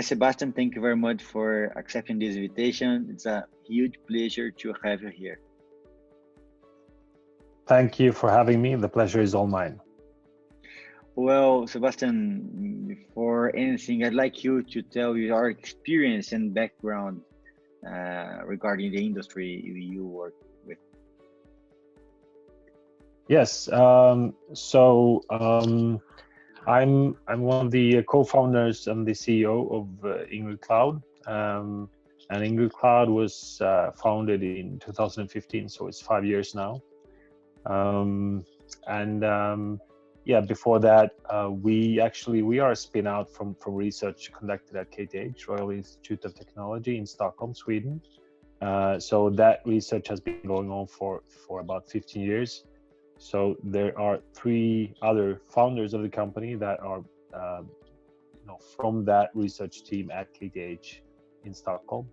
Sebastian, thank you very much for accepting this invitation. It's a huge pleasure to have you here. Thank you for having me. The pleasure is all mine. Well, Sebastian, before anything, I'd like you to tell your experience and background regarding the industry you work with. Yes. I'm one of the co-founders and the CEO of Ingrid Cloud. And Ingrid Cloud was founded in 2015, so it's 5 years now. Yeah, before that, we are a spin out from research conducted at KTH, Royal Institute of Technology in Stockholm, Sweden. So that research has been going on for about 15 years. So there are 3 other founders of the company that are, from that research team at KTH in Stockholm,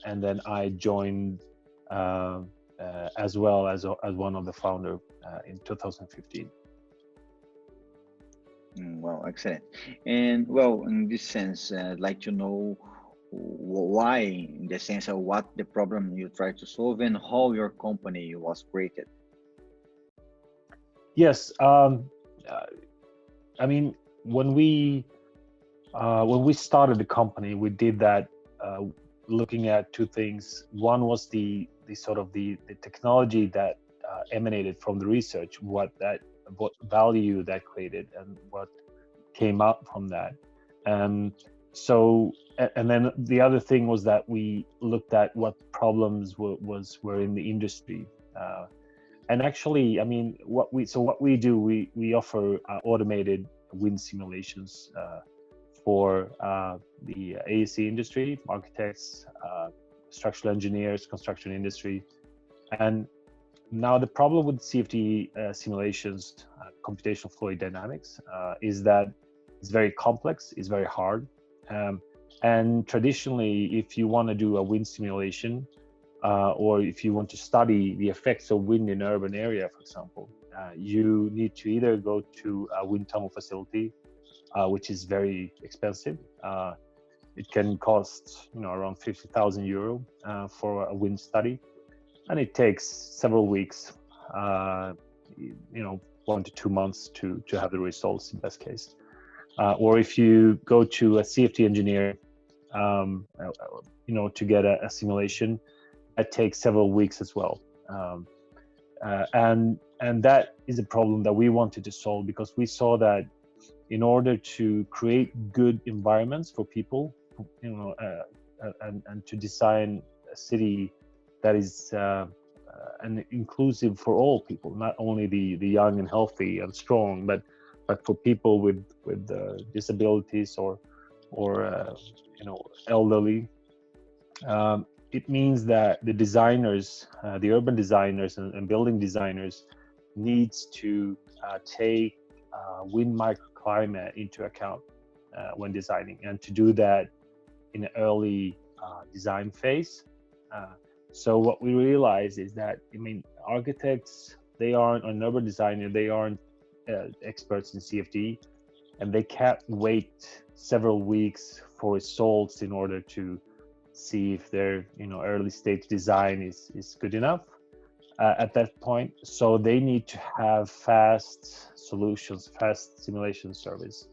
and then I joined as well as one of the founders in 2015. Well, excellent. And well, in this sense, I'd like to know why, in the sense of what the problem you try to solve and how your company was created. Yes, I mean, when we started the company, we did that looking at 2 things. One was the technology that emanated from the research, what value that created and what came out from that. So, and then the other thing was that we looked at what problems were in the industry. And actually, I mean, what we do, we offer automated wind simulations for the AEC industry, architects, structural engineers, construction industry. And now the problem with CFD simulations, computational fluid dynamics, is that it's very complex, it's very hard. And traditionally, if you want to do a wind simulation, or if you want to study the effects of wind in an urban area, for example, you need to either go to a wind tunnel facility, which is very expensive. It can cost around 50,000 euro for a wind study, and it takes several weeks, 1 to 2 months to have the results in best case. Or if you go to a CFD engineer, to get a simulation, that takes several weeks as well. And that is a problem that we wanted to solve, because we saw that in order to create good environments for people, and to design a city that is and inclusive for all people, not only the young and healthy and strong, but for people with disabilities or elderly. It means that the designers, the urban designers and building designers, needs to take wind microclimate into account when designing, and to do that in an early design phase. So what we realize is that, architects, they aren't an urban designer, they aren't experts in CFD, and they can't wait several weeks for results in order to see if their early stage design is good enough at that point. So they need to have fast solutions, fast simulation service.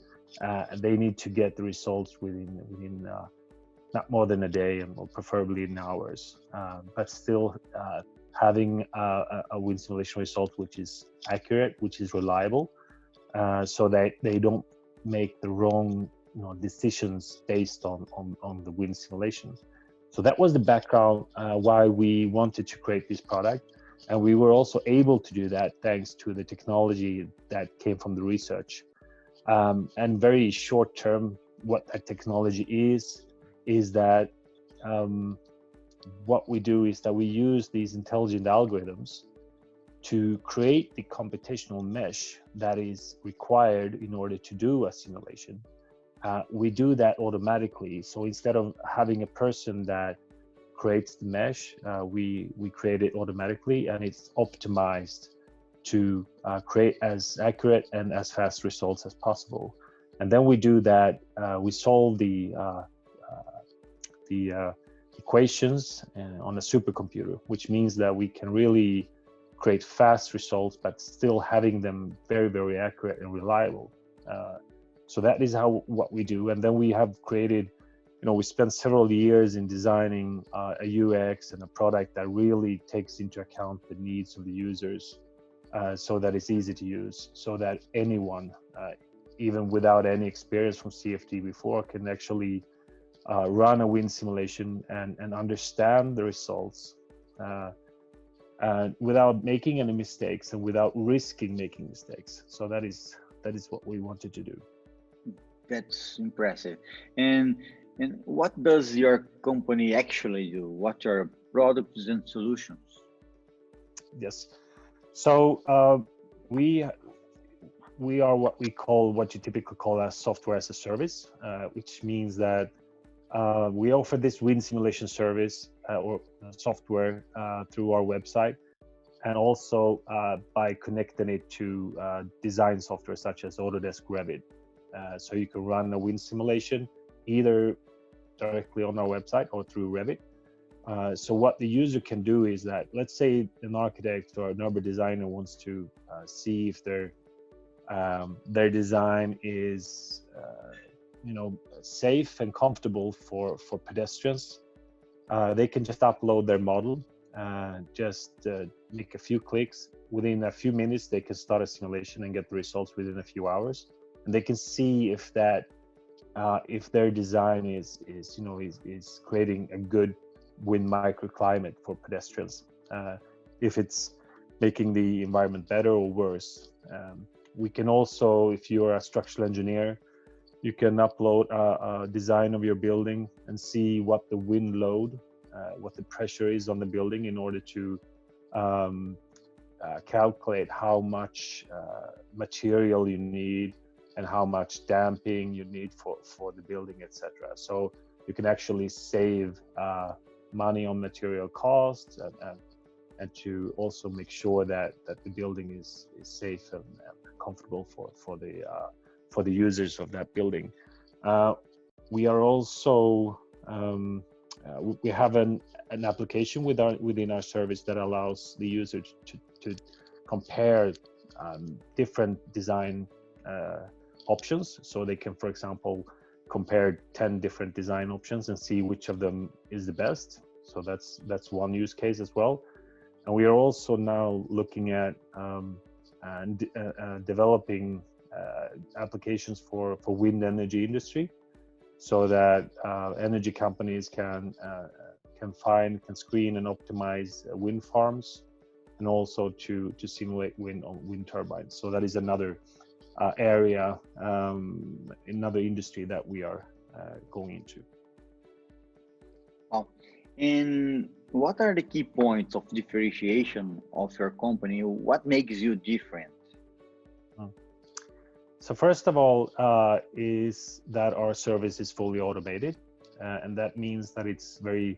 They need to get the results within not more than a day, and preferably in hours, but still having a wind simulation result which is accurate, which is reliable, so that they don't make the wrong decisions based on the wind simulation. So that was the background why we wanted to create this product, and we were also able to do that thanks to the technology that came from the research. And very short term, what that technology is that what we do is that we use these intelligent algorithms to create the computational mesh that is required in order to do a simulation. We do that automatically. So instead of having a person that creates the mesh, we create it automatically, and it's optimized to create as accurate and as fast results as possible. And then we do that, we solve the the equations on a supercomputer, which means that we can really create fast results, but still having them very, very accurate and reliable. So that is what we do. And then we have created, we spent several years in designing a UX and a product that really takes into account the needs of the users, so that it's easy to use, so that anyone, even without any experience from CFD before, can actually run a wind simulation and understand the results without making any mistakes and without risking making mistakes. So that is what we wanted to do. That's impressive. And what does your company actually do? What are products and solutions? Yes. So we are what you typically call a software as a service, which means that we offer this wind simulation service or software through our website, and also by connecting it to design software such as Autodesk Revit. So you can run a wind simulation either directly on our website or through Revit. So what the user can do is that, let's say an architect or an urban designer wants to see if their design is safe and comfortable for pedestrians. They can just upload their model, just make a few clicks. Within a few minutes, they can start a simulation and get the results within a few hours. And they can see if their design is creating a good wind microclimate for pedestrians, if it's making the environment better or worse. We can also, if you're a structural engineer, you can upload a design of your building and see what the wind load, what the pressure is on the building, in order to calculate how much material you need and how much damping you need for the building, etc. So you can actually save money on material costs, and to also make sure that the building is safe and comfortable for the users of that building. We are also we have an application within our service that allows the user to compare different design options. So they can, for example, compare 10 different design options and see which of them is the best. So that's one use case as well. And we are also now looking at developing applications for wind energy industry, so that energy companies can screen and optimize wind farms, and also to simulate wind on wind turbines. So that is another area, another industry that we are going into. Wow. And what are the key points of differentiation of your company? What makes you different? So first of all, is that our service is fully automated, and that means that it's very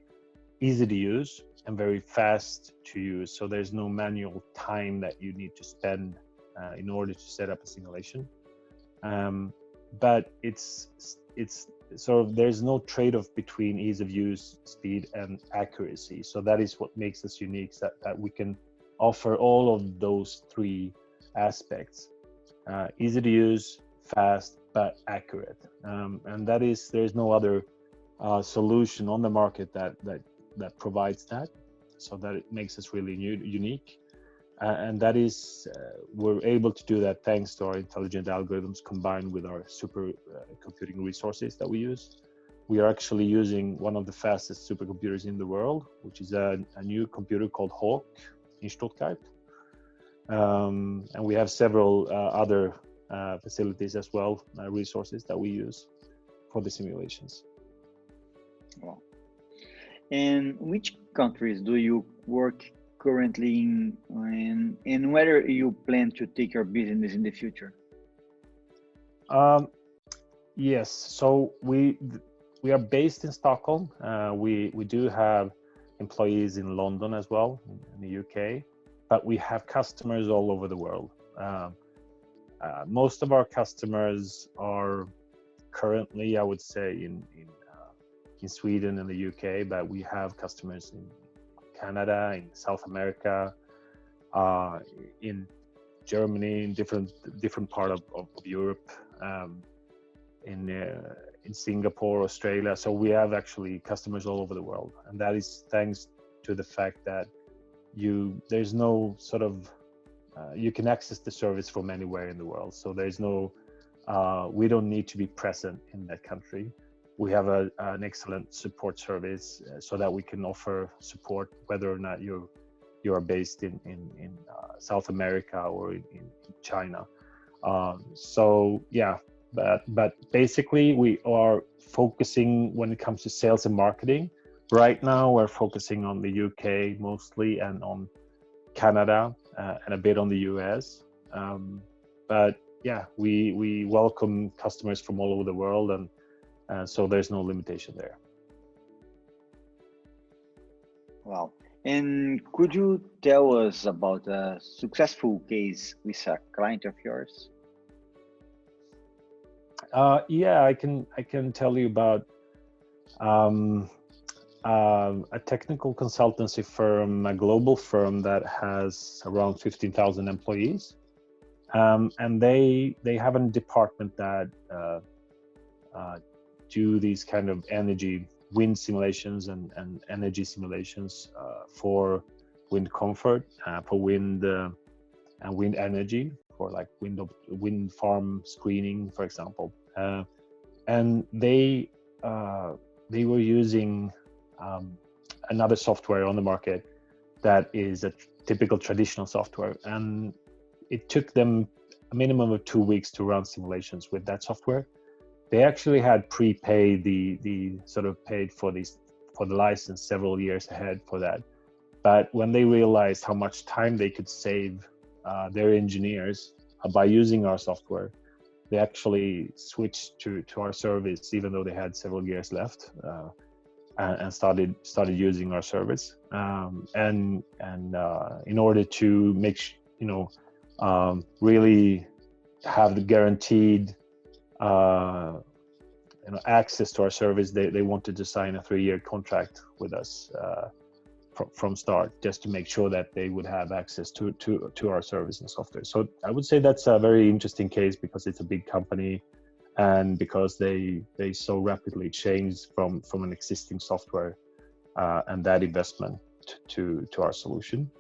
easy to use and very fast to use. So there's no manual time that you need to spend in order to set up a simulation. But it's sort of, there's no trade-off between ease of use, speed, and accuracy. So that is what makes us unique, that we can offer all of those three aspects. Easy to use, fast, but accurate. And that is, there's no other solution on the market that provides that. So that it makes us really unique. And that is, we're able to do that thanks to our intelligent algorithms combined with our super computing resources that we use. We are actually using one of the fastest supercomputers in the world, which is a new computer called Hawk in Stuttgart. And we have several other facilities as well, resources that we use for the simulations. Wow. And which countries do you work currently in, and whether you plan to take your business in the future? Yes, so we are based in Stockholm. We do have employees in London as well, in the UK, but we have customers all over the world. Most of our customers are currently, I would say, in in Sweden and the UK, but we have customers in Canada, in South America, in Germany, in different part of Europe, in Singapore, Australia. So we have actually customers all over the world, and that is thanks to the fact that there's no sort of you can access the service from anywhere in the world. So there's no we don't need to be present in that country. We have an excellent support service so that we can offer support whether or not you are based in South America or in China. So yeah, but basically we are focusing when it comes to sales and marketing. Right now we're focusing on the UK mostly and on Canada and a bit on the US. But yeah, we welcome customers from all over the world, and so there's no limitation there. Wow. And could you tell us about a successful case with a client of yours? Yeah, I can tell you about a technical consultancy firm, a global firm that has around 15,000 employees, and they have a department that do these kind of wind simulations and energy simulations for wind comfort, for wind and wind energy, for like wind farm screening, for example. And they were using another software on the market that is a typical traditional software, and it took them a minimum of 2 weeks to run simulations with that software. They actually had prepaid the sort of paid for the license several years ahead for that. But when they realized how much time they could save their engineers by using our software, they actually switched to our service, even though they had several years left, and started using our service. And in order to make really have the guaranteed access to our service, they wanted to sign a 3-year contract with us from start, just to make sure that they would have access to our service and software. So I would say that's a very interesting case, because it's a big company, and because they so rapidly changed from an existing software and that investment to our solution.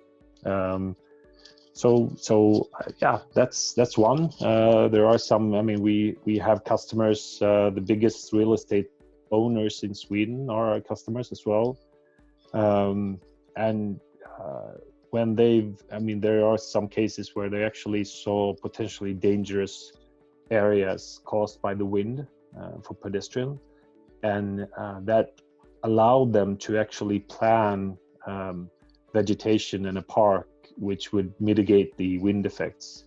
So yeah, that's one. There are some. I mean, we have customers. The biggest real estate owners in Sweden are our customers as well. And when there are some cases where they actually saw potentially dangerous areas caused by the wind for pedestrian, and that allowed them to actually plan vegetation in a park which would mitigate the wind effects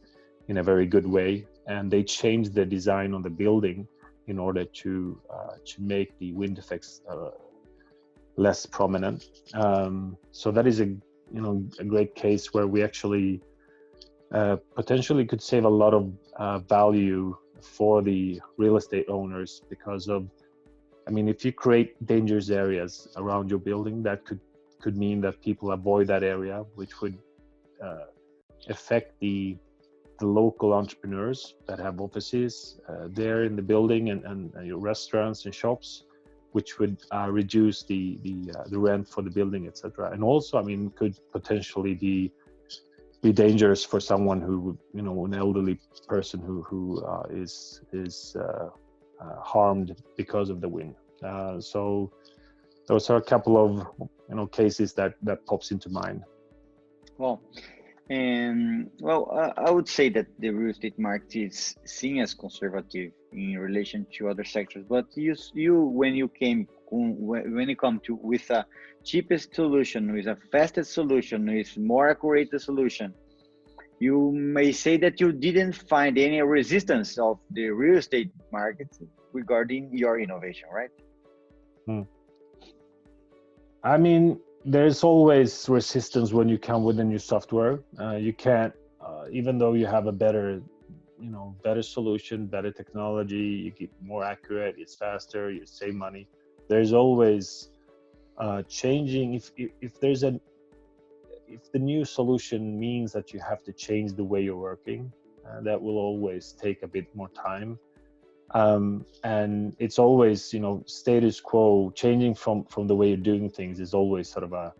in a very good way. And they changed the design on the building in order to make the wind effects less prominent. So that is a great case where we actually potentially could save a lot of value for the real estate owners, because of, if you create dangerous areas around your building, that could mean that people avoid that area, which would affect the local entrepreneurs that have offices there in the building, and restaurants and shops, which would reduce the rent for the building, etc. And also, could potentially be dangerous for someone who, an elderly person who is harmed because of the wind. So those are a couple of cases that pops into mind. Well, I would say that the real estate market is seen as conservative in relation to other sectors. But when you come to with a cheapest solution, with a fastest solution, with more accurate solution, you may say that you didn't find any resistance of the real estate market regarding your innovation, right? There's always resistance when you come with a new software. You can't, even though you have a better solution, better technology, you get more accurate, it's faster, you save money. there's always changing. If the new solution means that you have to change the way you're working, that will always take a bit more time. And it's always, status quo, changing from the way you're doing things is always sort of a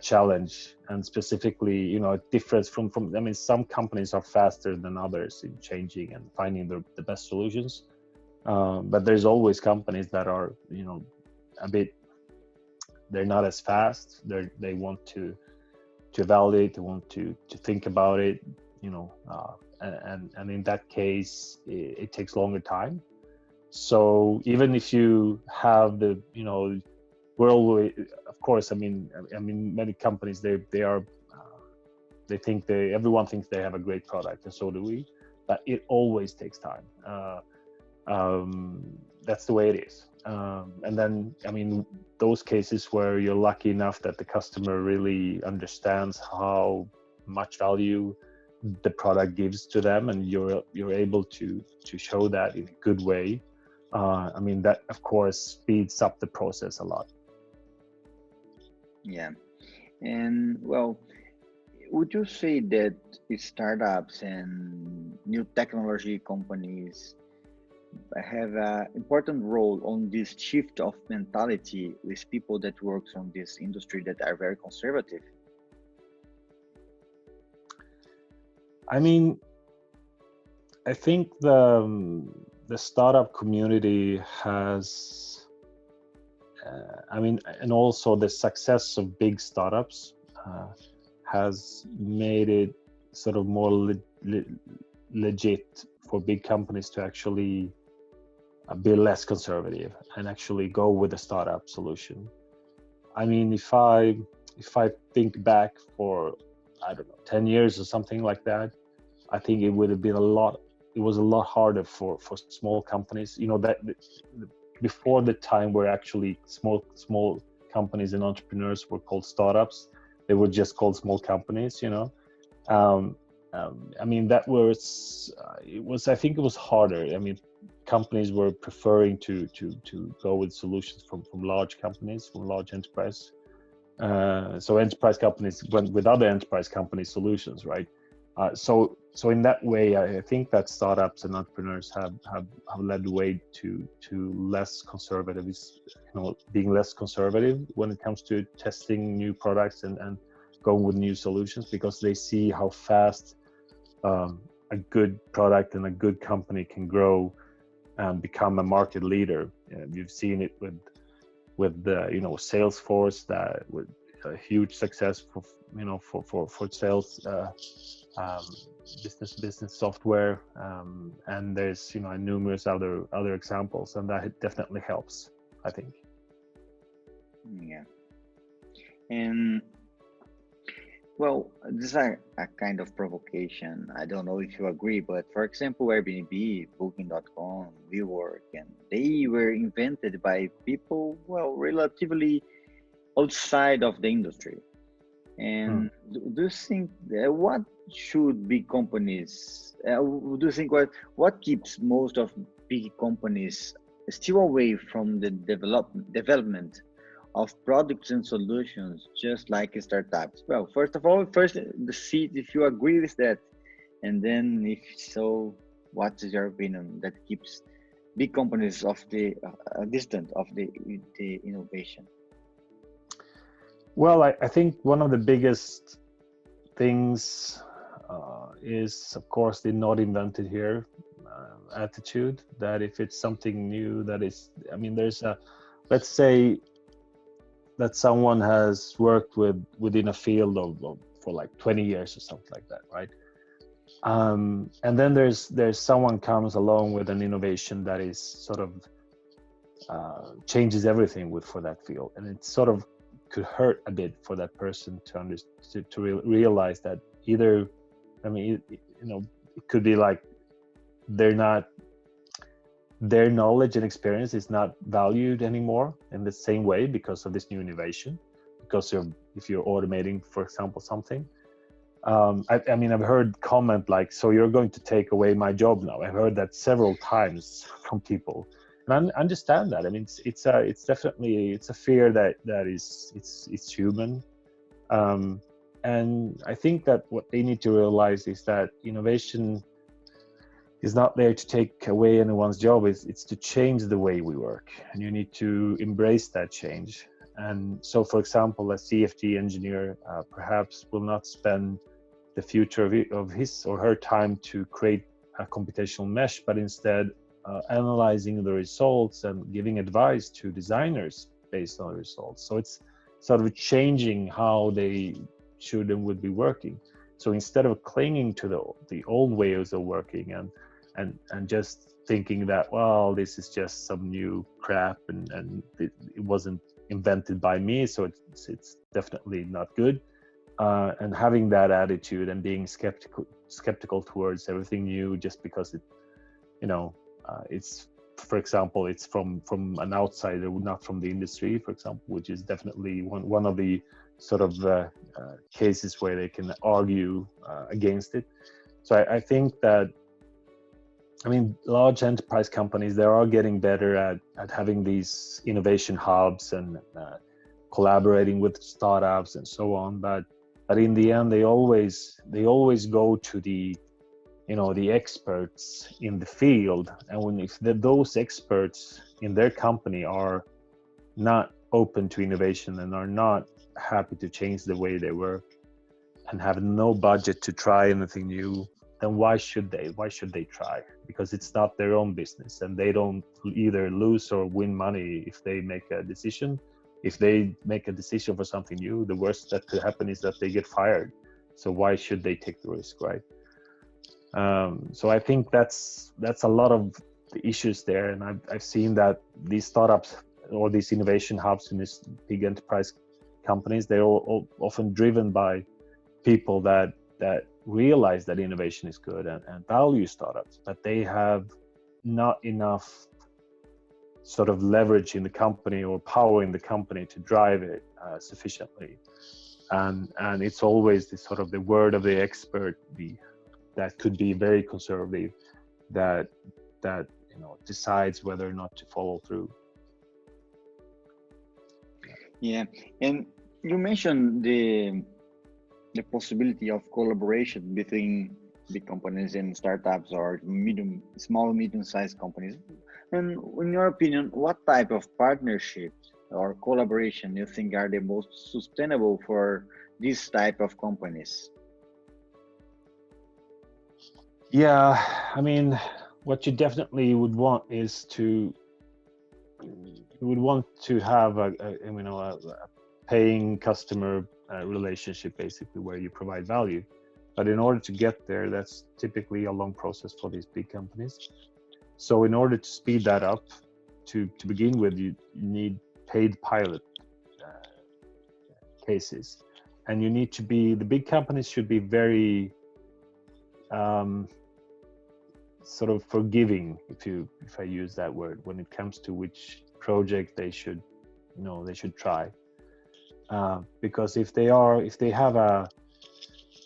challenge. And specifically, it differs from, some companies are faster than others in changing and finding the best solutions. But there's always companies that are, they're not as fast. They want to evaluate, they want to think about it, and in that case, it takes longer time. So even if you have the, world, of course, many companies, everyone thinks they have a great product, and so do we, but it always takes time. That's the way it is. And then, those cases where you're lucky enough that the customer really understands how much value the product gives to them, and you're able to show that in a good way. That of course speeds up the process a lot. Yeah. And well, would you say that startups and new technology companies have an important role on this shift of mentality with people that works on this industry that are very conservative? I think the startup community has, and also the success of big startups has made it sort of more legit for big companies to actually be less conservative and actually go with a startup solution. If I think back for, 10 years or something like that, I think it would have been it was a lot harder for small companies, before the time where actually small companies and entrepreneurs were called startups. They were just called small companies, I think it was harder. Companies were preferring to go with solutions from large companies, from large enterprise. So enterprise companies went with other enterprise company solutions, right? So in that way, I think that startups and entrepreneurs have led the way to less conservative, being less conservative when it comes to testing new products and going with new solutions, because they see how fast a good product and a good company can grow and become a market leader. You've seen it with the Salesforce, that with a huge success for sales business software, and there's numerous other examples, and that definitely helps, I think. Yeah. And well, this is a kind of provocation. I don't know if you agree, but for example, Airbnb, Booking.com, WeWork, and they were invented by people, relatively outside of the industry. And do you think what should big companies, do you think what keeps most of big companies still away from the development of products and solutions, just like startups? Well, first of all, see if you agree with that, and then if so, what is your opinion that keeps big companies of the distant of the innovation? Well, I think one of the biggest things is, of course, the not invented here attitude, that if it's something new that is, there's let's say that someone has worked within a field for like 20 years or something like that, right? And then there's someone comes along with an innovation that is sort of changes everything for that field, and it sort of could hurt a bit for that person to realize that either, it could be like their knowledge and experience is not valued anymore in the same way because of this new innovation, because if you're automating, for example, something. I've heard comment like, so you're going to take away my job now. I've heard that several times from people. And I understand that. I mean, it's definitely a fear that is it's human. And I think that what they need to realize is that innovation is not there to take away anyone's job. It's to change the way we work, and you need to embrace that change. And so, for example, a CFD engineer perhaps will not spend the future of his or her time to create a computational mesh, but instead analyzing the results and giving advice to designers based on the results. So it's sort of changing how they should and would be working. So instead of clinging to the old ways of working and just thinking that, well, this is just some new crap and it wasn't invented by me, so it's definitely not good, and having that attitude and being skeptical towards everything new just because it's, for example, it's from an outsider, not from the industry, for example, which is definitely one of the sort of cases where they can argue against it. So I think that, I mean, large enterprise companies, they are getting better at having these innovation hubs and collaborating with startups and so on. But in the end, they always go to the experts in the field. And if those experts in their company are not open to innovation and are not happy to change the way they work and have no budget to try anything new, then why should they try? Because it's not their own business, and they don't either lose or win money if they make a decision. If they make a decision for something new, the worst that could happen is that they get fired. So why should they take the risk, right? So I think that's a lot of the issues there, and I've seen that these startups or these innovation hubs in these big enterprise companies, they're all often driven by people that realize that innovation is good and value startups, but they have not enough sort of leverage in the company or power in the company to drive it sufficiently. And it's always the sort of the word of the expert, that could be very conservative, that decides whether or not to follow through. Yeah, and you mentioned the possibility of collaboration between big companies and startups or small, medium-sized companies. And in your opinion, what type of partnerships or collaboration you think are the most sustainable for this type of companies? Yeah, I mean, what you definitely would want is to have a paying customer relationship, basically, where you provide value. But in order to get there, that's typically a long process for these big companies. So in order to speed that up, to begin with, you need paid pilot cases, and you need to be, the big companies should be very sort of forgiving, if I use that word, when it comes to which project they should try. Because if they have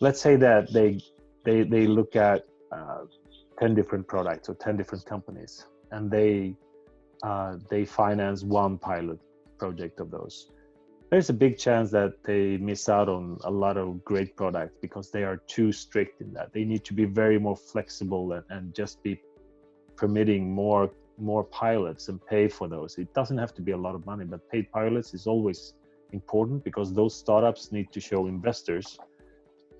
let's say that they look at 10 different products or 10 different companies, and they finance one pilot project of those, there's a big chance that they miss out on a lot of great products because they are too strict in that. They need to be very more flexible and just be permitting more pilots and pay for those. It doesn't have to be a lot of money, but paid pilots is always important because those startups need to show investors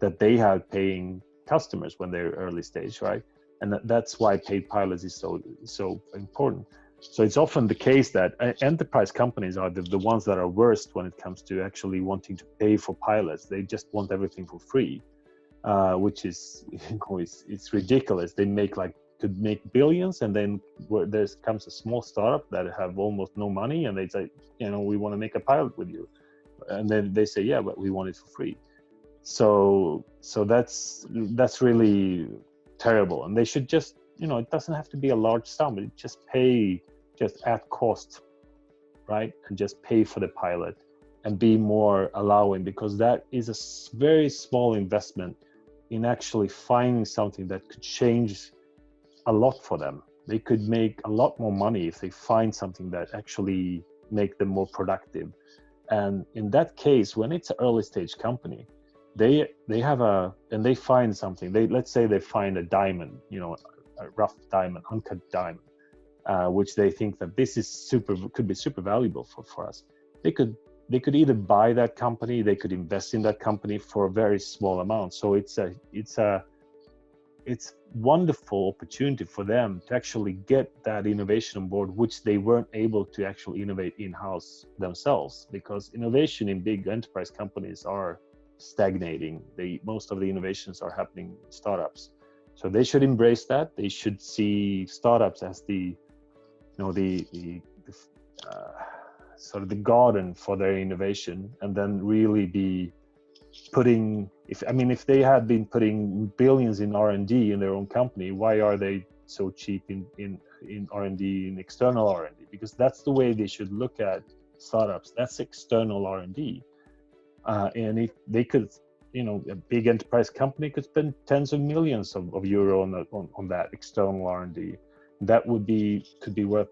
that they have paying customers when they're early stage, right? And that's why paid pilots is so important. So it's often the case that enterprise companies are the ones that are worst when it comes to actually wanting to pay for pilots. They just want everything for free, which is, it's ridiculous. They could make billions, and then there comes a small startup that have almost no money, and they say, we want to make a pilot with you, and then they say, yeah, but we want it for free. So that's really terrible, and they should just, it doesn't have to be a large sum, but just pay just at cost, right? And just pay for the pilot and be more allowing, because that is a very small investment in actually finding something that could change a lot for them, they could make a lot more money if they find something that actually make them more productive. And in that case, when it's an early stage company, they find something. Let's say they find a diamond, a rough diamond, uncut diamond, which they think that this is could be super valuable for us. They could either buy that company, they could invest in that company for a very small amount. So it's wonderful opportunity for them to actually get that innovation on board, which they weren't able to actually innovate in-house themselves, because innovation in big enterprise companies are stagnating. Most of the innovations are happening in startups. So they should embrace that. They should see startups as the sort of the garden for their innovation, and then really be putting, if they had been putting billions in R&D in their own company, why are they so cheap in R&D, in external R&D? Because that's the way they should look at startups. That's external R&D. And if they could, a big enterprise company could spend tens of millions of euro on that external R&D. That could be worth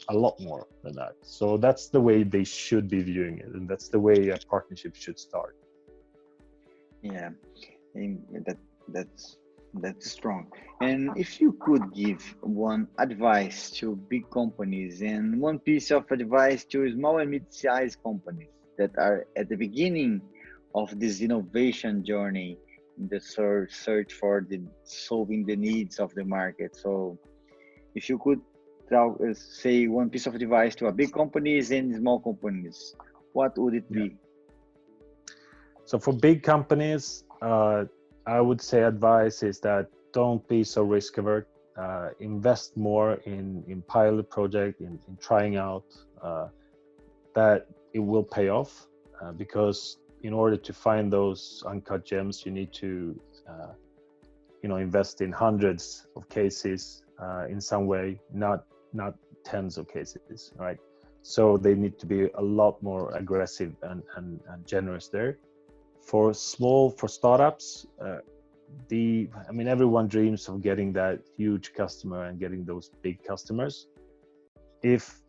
a lot more than that. So that's the way they should be viewing it, and that's the way a partnership should start. Yeah, and that's strong. And if you could give one advice to big companies and one piece of advice to small and mid-sized companies that are at the beginning of this innovation journey, in the search for solving the needs of the market. So if you could say one piece of advice to a big companies and small companies, what would it be? So for big companies, I would say advice is that don't be so risk averse. Invest more in pilot project, in trying out, that it will pay off, because in order to find those uncut gems, you need to invest in hundreds of cases in some way, not tens of cases, right? So they need to be a lot more aggressive and generous there. For startups, everyone dreams of getting that huge customer and getting those big customers. If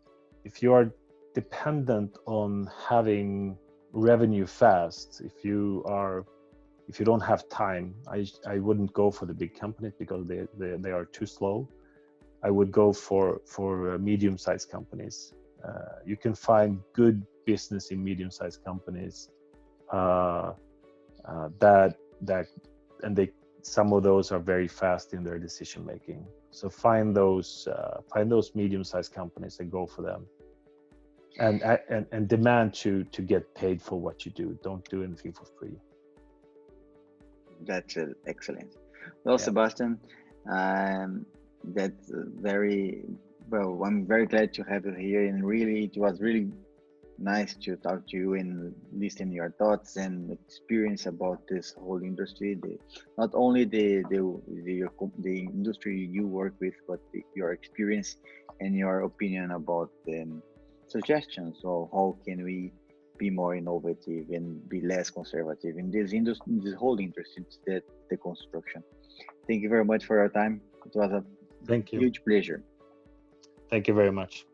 you are dependent on having revenue fast, if you don't have time, I wouldn't go for the big companies, because they are too slow. I would go for medium-sized companies. You can find good business in medium-sized companies. Some of those are very fast in their decision making. So find those medium-sized companies and go for them, and demand to get paid for what you do. Don't do anything for free. That's excellent. Well, yeah. Sebastian, that's very well. I'm very glad to have you here, and really, it was really nice to talk to you and listen your thoughts and experience about this whole industry. Not only the industry you work with, but your experience and your opinion about suggestions of how can we be more innovative and be less conservative in this industry, in this whole industry, the construction. Thank you very much for your time. It was a huge pleasure. Thank you very much.